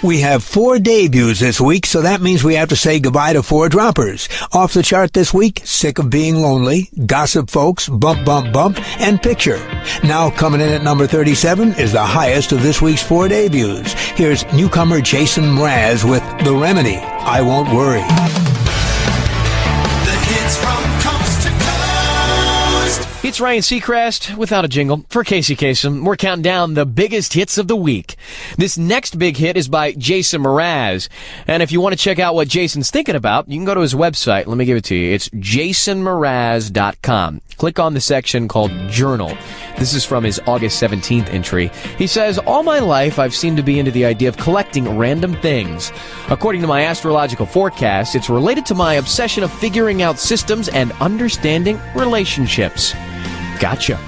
We have 4 debuts this week, so that means we have to say goodbye to 4 droppers. Off the chart this week, Sick of Being Lonely, Gossip Folks, Bump Bump Bump, and Picture. Now coming in at number 37 is the highest of this week's 4 debuts. Here's newcomer Jason Mraz with The Remedy, I Won't Worry. The hits from coast to coast. It's Ryan Seacrest without a jingle for Casey Kasem. We're counting down the biggest hits of the week. This next big hit is by Jason Mraz. And if you want to check out what Jason's thinking about, you can go to his website. Let me give it to you. It's jasonmraz.com. Click on the section called Journal. This is from his August 17th entry. He says, all my life I've seemed to be into the idea of collecting random things. According to my astrological forecast, it's related to my obsession of figuring out systems and understanding relationships. Gotcha.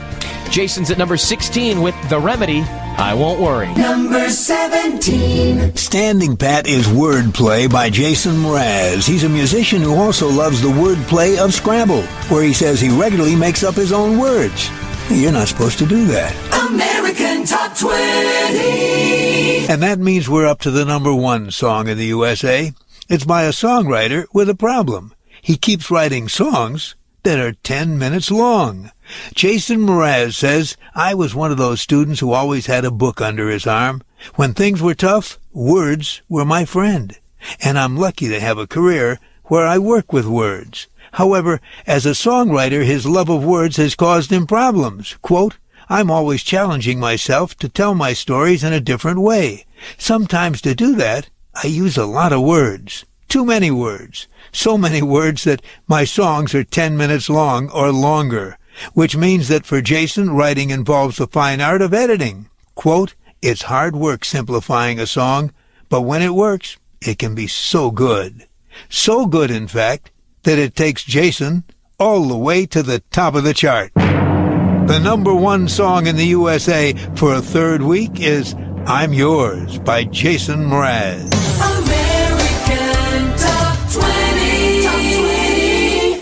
Jason's at number 16 with The Remedy, I Won't Worry. Number 17. Standing Pat is Wordplay by Jason Mraz. He's a musician who also loves the wordplay of Scrabble, where he says he regularly makes up his own words. You're not supposed to do that. American Top 20. And that means we're up to the number 1 song in the USA. It's by a songwriter with a problem. He keeps writing songs that are 10 minutes long. Jason Mraz says, I was one of those students who always had a book under his arm. When things were tough, words were my friend. And I'm lucky to have a career where I work with words. However, as a songwriter, his love of words has caused him problems. Quote, I'm always challenging myself to tell my stories in a different way. Sometimes to do that, I use a lot of words. Too many words. So many words that my songs are 10 minutes long or longer. Which means that for Jason, writing involves the fine art of editing. Quote, it's hard work simplifying a song, but when it works, it can be so good. So good, in fact, that it takes Jason all the way to the top of the chart. The number 1 song in the USA for a 3rd week is I'm Yours by Jason Mraz. American Top 20. Top 20.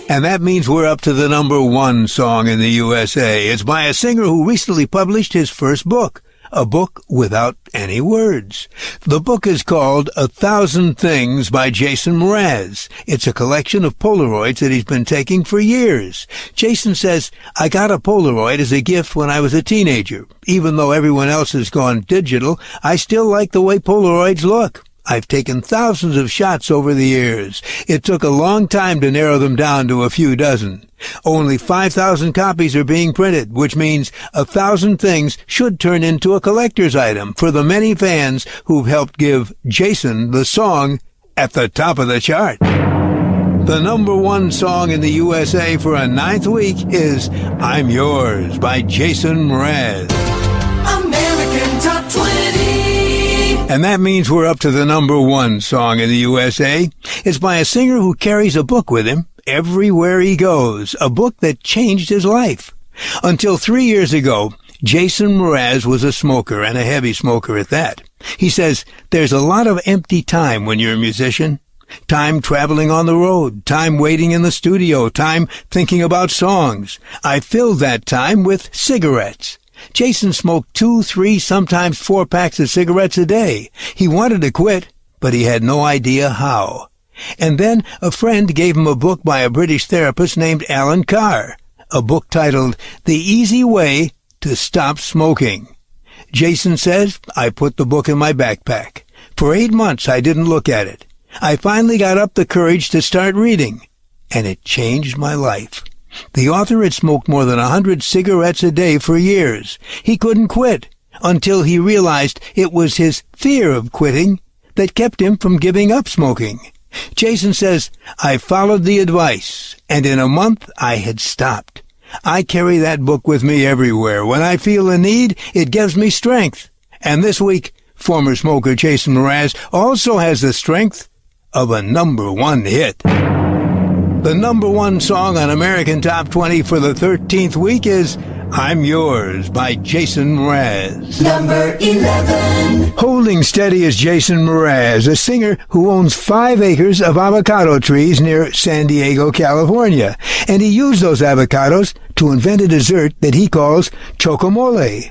And that means we're up to the number 1 song in the USA. It's by a singer who recently published his first book, a book without any words. The book is called 1,000 Things by Jason Mraz. It's a collection of Polaroids that he's been taking for years. Jason says, I got a Polaroid as a gift when I was a teenager. Even though everyone else has gone digital, I still like the way Polaroids look. I've taken thousands of shots over the years. It took a long time to narrow them down to a few dozen. Only 5,000 copies are being printed, which means 1,000 Things should turn into a collector's item for the many fans who've helped give Jason the song at the top of the chart. The number 1 song in the USA for a 9th week is I'm Yours by Jason Mraz. American Top 20. And that means we're up to the number 1 song in the USA. It's by a singer who carries a book with him everywhere he goes, a book that changed his life. Until 3 years ago, Jason Mraz was a smoker, and a heavy smoker at that. He says, there's a lot of empty time when you're a musician. Time traveling on the road, time waiting in the studio, time thinking about songs. I filled that time with cigarettes. Jason smoked 2, 3, sometimes 4 packs of cigarettes a day. He wanted to quit, but he had no idea how. And then a friend gave him a book by a British therapist named Alan Carr, a book titled The Easy Way to Stop Smoking. Jason says, I put the book in my backpack. For 8 months, I didn't look at it. I finally got up the courage to start reading, and it changed my life. The author had smoked more than 100 cigarettes a day for years. He couldn't quit until he realized it was his fear of quitting that kept him from giving up smoking. Jason says, I followed the advice, and in a month I had stopped. I carry that book with me everywhere. When I feel a need, it gives me strength. And this week, former smoker Jason Mraz also has the strength of a number 1 hit. The number 1 song on American Top 20 for the 13th week is I'm Yours by Jason Mraz. Number 11. Holding steady is Jason Mraz, a singer who owns 5 acres of avocado trees near San Diego, California. And he used those avocados to invent a dessert that he calls chocomole.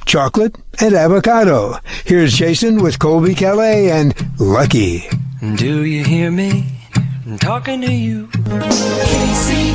chocolate, and avocado. Here's Jason with Colby Calais and Lucky. Do you hear me? I'm talking to you. Casey